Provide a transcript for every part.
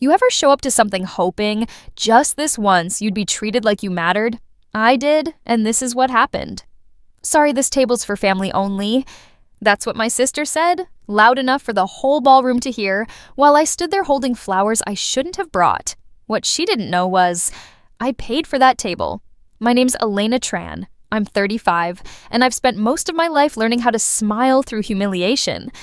You ever show up to something hoping, just this once, you'd be treated like you mattered? I did, and this is what happened. "Sorry, this table's for family only." That's what my sister said, loud enough for the whole ballroom to hear, while I stood there holding flowers I shouldn't have brought. What she didn't know was, I paid for that table. My name's Elena Tran. I'm 35, and I've spent most of my life learning how to smile through humiliation.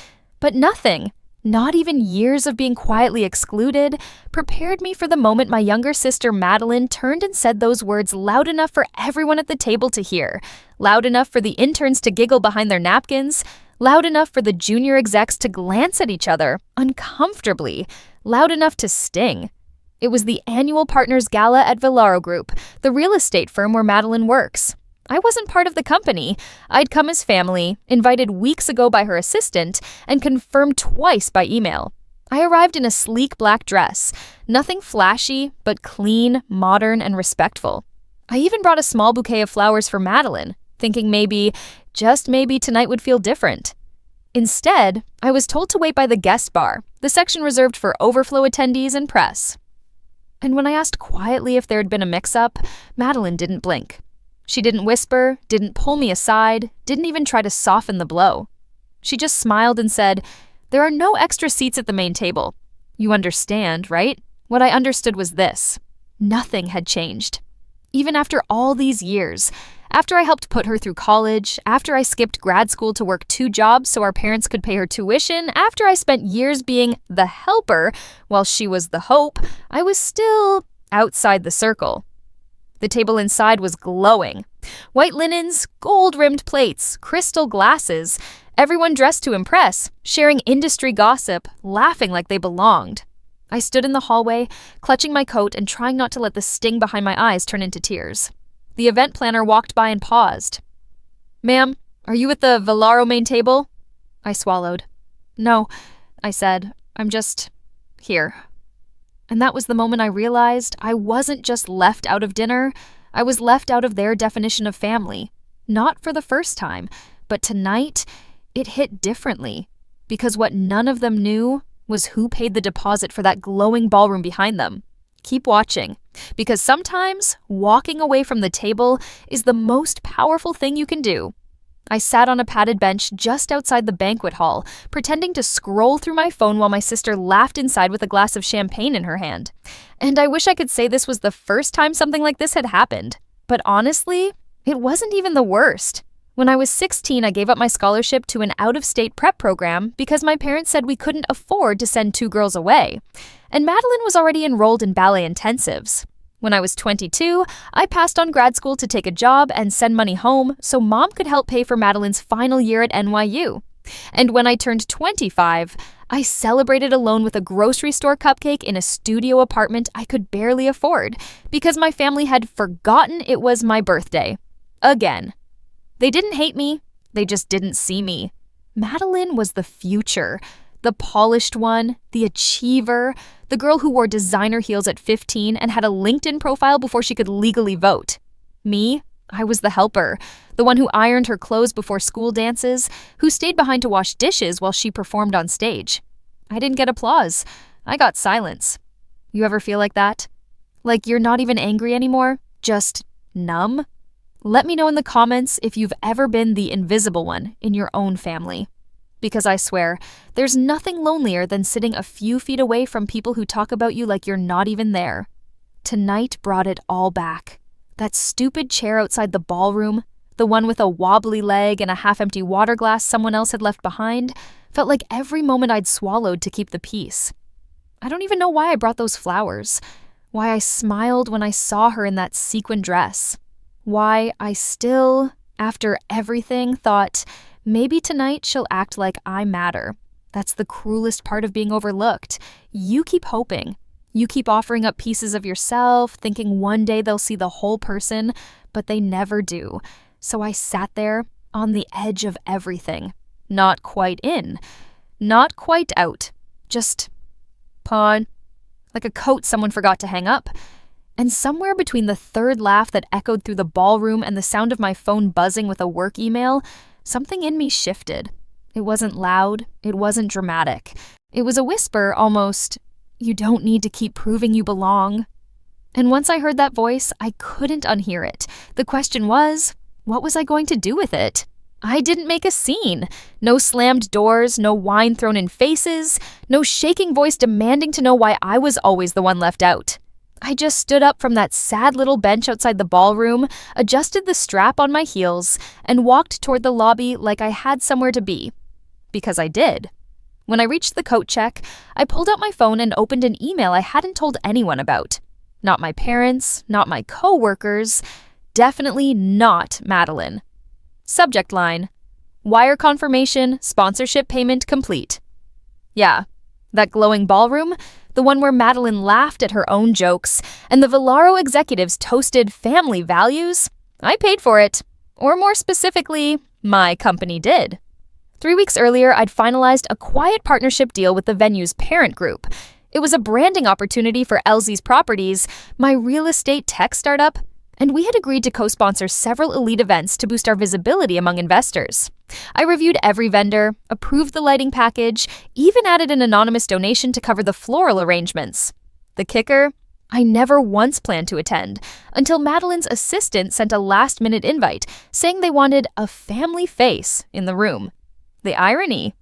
But nothing, not even years of being quietly excluded, prepared me for the moment my younger sister Madeline turned and said those words loud enough for everyone at the table to hear, loud enough for the interns to giggle behind their napkins, loud enough for the junior execs to glance at each other, uncomfortably, loud enough to sting. It was the annual partners gala at Villaro Group, the real estate firm where Madeline works. I wasn't part of the company. I'd come as family, invited weeks ago by her assistant, and confirmed twice by email. I arrived in a sleek black dress, nothing flashy, but clean, modern, and respectful. I even brought a small bouquet of flowers for Madeline, thinking maybe, just maybe, tonight would feel different. Instead, I was told to wait by the guest bar, the section reserved for overflow attendees and press. And when I asked quietly if there had been a mix-up, Madeline didn't blink. She didn't whisper, didn't pull me aside, didn't even try to soften the blow. She just smiled and said, "There are no extra seats at the main table. You understand, right?" What I understood was this: nothing had changed. Even after all these years, after I helped put her through college, after I skipped grad school to work 2 jobs so our parents could pay her tuition, after I spent years being the helper while she was the hope, I was still outside the circle. The table inside was glowing. White linens, gold-rimmed plates, crystal glasses, everyone dressed to impress, sharing industry gossip, laughing like they belonged. I stood in the hallway, clutching my coat and trying not to let the sting behind my eyes turn into tears. The event planner walked by and paused. "Ma'am, are you at the Villaro main table?" I swallowed. "No," I said. "I'm just here." And that was the moment I realized I wasn't just left out of dinner, I was left out of their definition of family. Not for the first time, but tonight, it hit differently. Because what none of them knew was who paid the deposit for that glowing ballroom behind them. Keep watching, because sometimes walking away from the table is the most powerful thing you can do. I sat on a padded bench just outside the banquet hall, pretending to scroll through my phone while my sister laughed inside with a glass of champagne in her hand. And I wish I could say this was the first time something like this had happened. But honestly, it wasn't even the worst. When I was 16, I gave up my scholarship to an out-of-state prep program because my parents said we couldn't afford to send 2 girls away. And Madeline was already enrolled in ballet intensives. When I was 22, I passed on grad school to take a job and send money home so Mom could help pay for Madeline's final year at NYU. And when I turned 25, I celebrated alone with a grocery store cupcake in a studio apartment I could barely afford because my family had forgotten it was my birthday. Again. They didn't hate me, they just didn't see me. Madeline was the future. The polished one, the achiever, the girl who wore designer heels at 15 and had a LinkedIn profile before she could legally vote. Me, I was the helper, the one who ironed her clothes before school dances, who stayed behind to wash dishes while she performed on stage. I didn't get applause. I got silence. You ever feel like that? Like you're not even angry anymore, just numb? Let me know in the comments if you've ever been the invisible one in your own family. Because I swear, there's nothing lonelier than sitting a few feet away from people who talk about you like you're not even there. Tonight brought it all back. That stupid chair outside the ballroom, the one with a wobbly leg and a half-empty water glass someone else had left behind, felt like every moment I'd swallowed to keep the peace. I don't even know why I brought those flowers, why I smiled when I saw her in that sequin dress, why I still, after everything, thought, maybe tonight she'll act like I matter. That's the cruelest part of being overlooked. You keep hoping. You keep offering up pieces of yourself, thinking one day they'll see the whole person, but they never do. So I sat there, on the edge of everything. Not quite in. Not quite out. Just pawn. Like a coat someone forgot to hang up. And somewhere between the third laugh that echoed through the ballroom and the sound of my phone buzzing with a work email, something in me shifted. It wasn't loud. It wasn't dramatic. It was a whisper, almost, You don't need to keep proving you belong. And once I heard that voice, I couldn't unhear it. The question was, what was I going to do with it? I didn't make a scene. No slammed doors, no wine thrown in faces, no shaking voice demanding to know why I was always the one left out. I just stood up from that sad little bench outside the ballroom, adjusted the strap on my heels, and walked toward the lobby like I had somewhere to be. Because I did. When I reached the coat check, I pulled out my phone and opened an email I hadn't told anyone about. Not my parents, not my co-workers, definitely not Madeline. Subject line: wire confirmation, sponsorship payment complete. Yeah, that glowing ballroom, the one where Madeline laughed at her own jokes and the Vellaro executives toasted family values, I paid for it. Or more specifically, my company did. 3 weeks earlier, I'd finalized a quiet partnership deal with the venue's parent group. It was a branding opportunity for Elsie's Properties, my real estate tech startup, and we had agreed to co-sponsor several elite events to boost our visibility among investors. I reviewed every vendor, approved the lighting package, even added an anonymous donation to cover the floral arrangements. The kicker? I never once planned to attend, until Madeline's assistant sent a last-minute invite saying they wanted a family face in the room. The irony.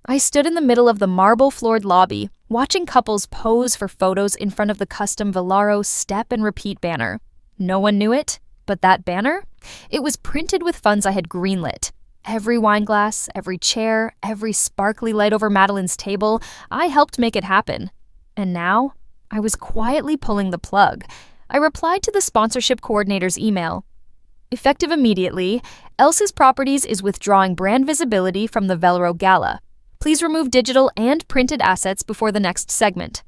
I stood in the middle of the marble-floored lobby, watching couples pose for photos in front of the custom Vellaro step and repeat banner. No one knew it, but that banner? It was printed with funds I had greenlit. Every wine glass, every chair, every sparkly light over Madeline's table, I helped make it happen. And now, I was quietly pulling the plug. I replied to the sponsorship coordinator's email. Effective immediately, Elsie's Properties is withdrawing brand visibility from the Vellaro Gala. Please remove digital and printed assets before the next segment.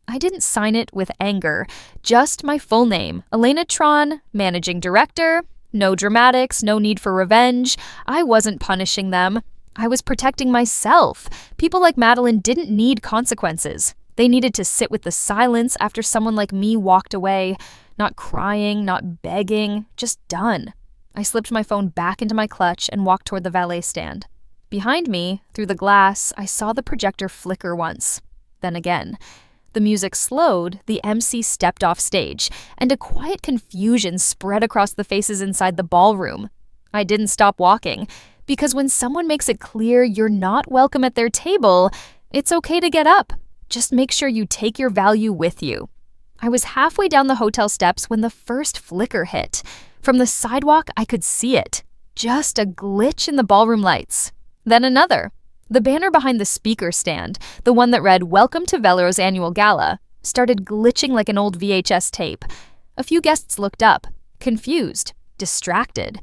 I didn't sign it with anger, just my full name, Elena Tron, Managing Director. No dramatics, no need for revenge. I wasn't punishing them. I was protecting myself. People like Madeline didn't need consequences. They needed to sit with the silence after someone like me walked away. Not crying, not begging, just done. I slipped my phone back into my clutch and walked toward the valet stand. Behind me, through the glass, I saw the projector flicker once. Then again. The music slowed, the MC stepped off stage, and a quiet confusion spread across the faces inside the ballroom. I didn't stop walking, because when someone makes it clear you're not welcome at their table, it's okay to get up. Just make sure you take your value with you. I was halfway down the hotel steps when the first flicker hit. From the sidewalk, I could see it. Just a glitch in the ballroom lights. Then another. The banner behind the speaker stand, the one that read "Welcome to Vellaro's Annual Gala," started glitching like an old VHS tape. A few guests looked up, confused, distracted.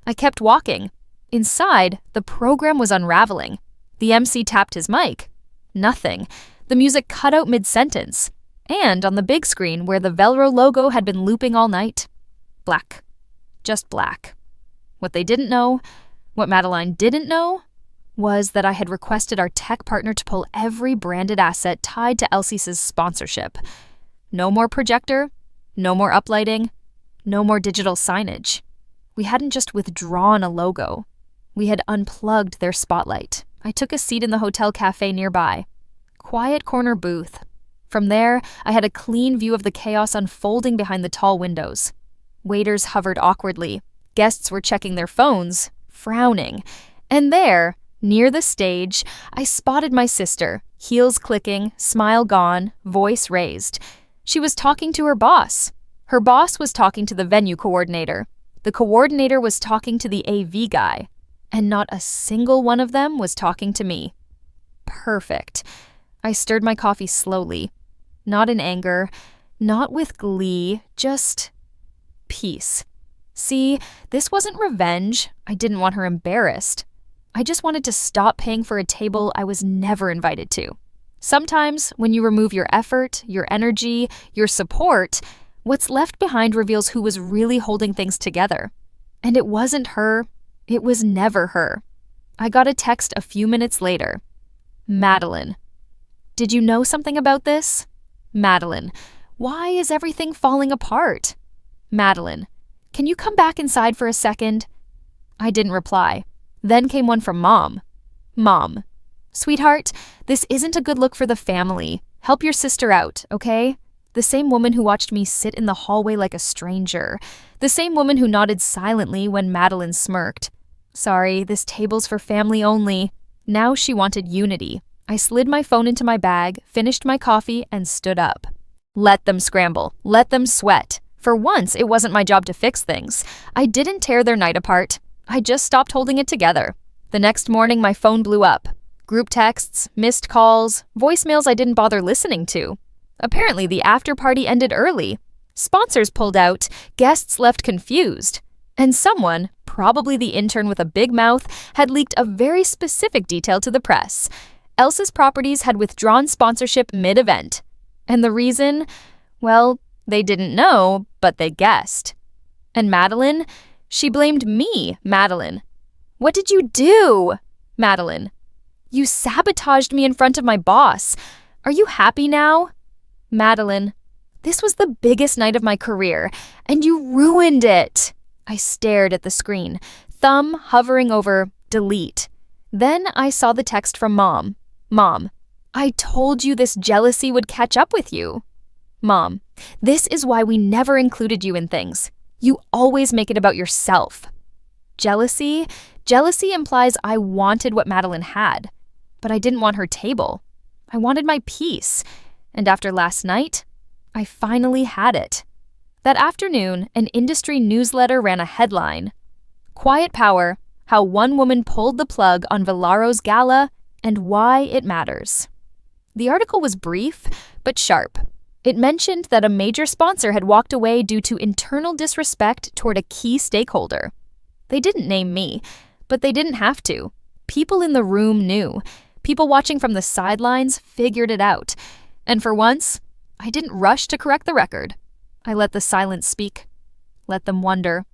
I kept walking. Inside, the program was unraveling. The MC tapped his mic. Nothing. The music cut out mid-sentence. And on the big screen, where the Vellaro logo had been looping all night, black. Just black. What they didn't know, what Madeline didn't know, was that I had requested our tech partner to pull every branded asset tied to Elsie's sponsorship. No more projector, no more uplighting, no more digital signage. We hadn't just withdrawn a logo. We had unplugged their spotlight. I took a seat in the hotel cafe nearby. Quiet corner booth. From there, I had a clean view of the chaos unfolding behind the tall windows. Waiters hovered awkwardly. Guests were checking their phones, frowning. And there, near the stage, I spotted my sister, heels clicking, smile gone, voice raised. She was talking to her boss. Her boss was talking to the venue coordinator. The coordinator was talking to the AV guy. And not a single one of them was talking to me. Perfect. I stirred my coffee slowly. Not in anger, not with glee, just peace. See, this wasn't revenge. I didn't want her embarrassed. I just wanted to stop paying for a table I was never invited to. Sometimes, when you remove your effort, your energy, your support, what's left behind reveals who was really holding things together. And it wasn't her. It was never her. I got a text a few minutes later. Madeline. Did you know something about this? Madeline. Why is everything falling apart? Madeline. Can you come back inside for a second? I didn't reply. Then came one from Mom. Mom. Sweetheart, this isn't a good look for the family. Help your sister out, okay? The same woman who watched me sit in the hallway like a stranger. The same woman who nodded silently when Madeline smirked. Sorry, this table's for family only. Now she wanted unity. I slid my phone into my bag, finished my coffee, and stood up. Let them scramble. Let them sweat. For once, it wasn't my job to fix things. I didn't tear their night apart. I just stopped holding it together. The next morning, my phone blew up. Group texts, missed calls, voicemails I didn't bother listening to. Apparently, the after party ended early. Sponsors pulled out, guests left confused. And someone, probably the intern with a big mouth, had leaked a very specific detail to the press. Elsa's Properties had withdrawn sponsorship mid-event. And the reason? Well, they didn't know, but they guessed. And Madeline? She blamed me, Madeline. What did you do? Madeline. You sabotaged me in front of my boss. Are you happy now? Madeline. This was the biggest night of my career, and you ruined it. I stared at the screen, thumb hovering over delete. Then I saw the text from Mom. Mom, I told you this jealousy would catch up with you. Mom, this is why we never included you in things. You always make it about yourself. Jealousy? Jealousy implies I wanted what Madeline had. But I didn't want her table. I wanted my peace. And after last night, I finally had it. That afternoon, an industry newsletter ran a headline. Quiet Power, How One Woman Pulled the Plug on Villaro's Gala and Why It Matters. The article was brief, but sharp. It mentioned that a major sponsor had walked away due to internal disrespect toward a key stakeholder. They didn't name me, but they didn't have to. People in the room knew. People watching from the sidelines figured it out. And for once, I didn't rush to correct the record. I let the silence speak. Let them wonder.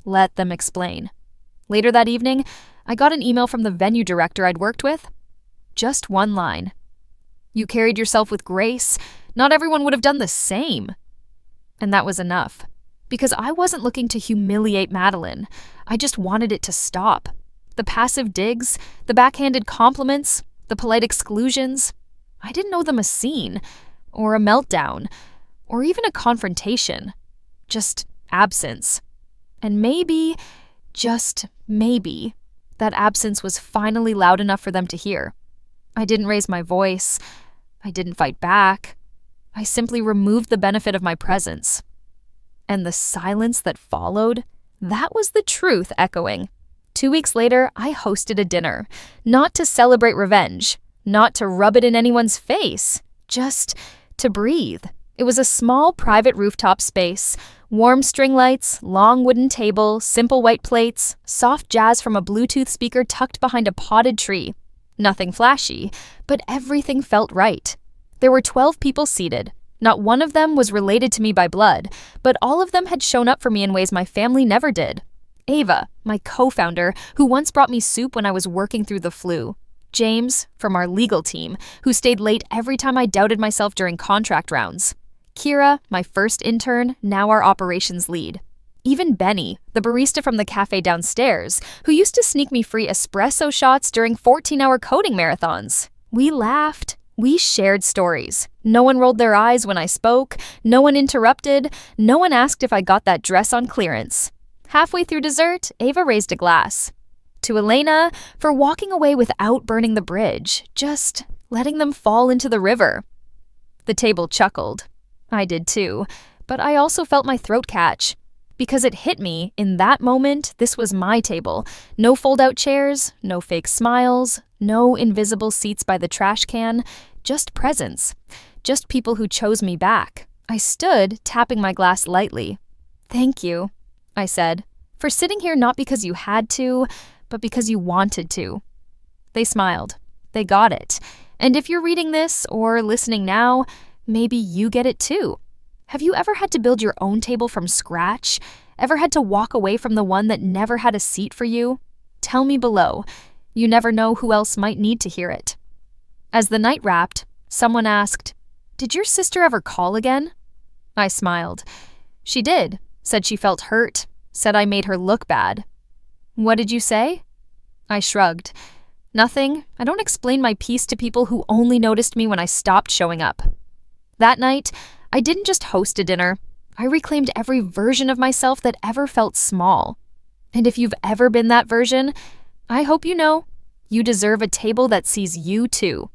Let them explain. Later that evening, I got an email from the venue director I'd worked with. Just one line. You carried yourself with grace. Not everyone would have done the same. And that was enough. Because I wasn't looking to humiliate Madeline. I just wanted it to stop. The passive digs, the backhanded compliments, the polite exclusions. I didn't owe them a scene, or a meltdown, or even a confrontation. Just absence. And maybe, just maybe, that absence was finally loud enough for them to hear. I didn't raise my voice. I didn't fight back. I simply removed the benefit of my presence. And the silence that followed, that was the truth echoing. 2 weeks later, I hosted a dinner. Not to celebrate revenge. Not to rub it in anyone's face. Just to breathe. It was a small private rooftop space. Warm string lights, long wooden table, simple white plates, soft jazz from a Bluetooth speaker tucked behind a potted tree. Nothing flashy, but everything felt right. There were 12 people seated. Not one of them was related to me by blood, but all of them had shown up for me in ways my family never did. Ava, my co-founder, who once brought me soup when I was working through the flu. James, from our legal team, who stayed late every time I doubted myself during contract rounds. Kira, my first intern, now our operations lead. Even Benny, the barista from the cafe downstairs, who used to sneak me free espresso shots during 14-hour coding marathons. We laughed. We shared stories. No one rolled their eyes when I spoke. No one interrupted. No one asked if I got that dress on clearance. Halfway through dessert, Ava raised a glass. To Elena, for walking away without burning the bridge, just letting them fall into the river. The table chuckled. I did too, but I also felt my throat catch. Because it hit me, in that moment, this was my table. No fold-out chairs, no fake smiles, no invisible seats by the trash can, just presence. Just people who chose me back. I stood, tapping my glass lightly. Thank you, I said, for sitting here not because you had to, but because you wanted to. They smiled. They got it. And if you're reading this or listening now, maybe you get it too. Have you ever had to build your own table from scratch? Ever had to walk away from the one that never had a seat for you? Tell me below. You never know who else might need to hear it. As the night wrapped, someone asked, "Did your sister ever call again?" I smiled. She did. Said she felt hurt. Said I made her look bad. What did you say? I shrugged. Nothing. I don't explain my piece to people who only noticed me when I stopped showing up. That night, I didn't just host a dinner. I reclaimed every version of myself that ever felt small. And if you've ever been that version, I hope you know you deserve a table that sees you too.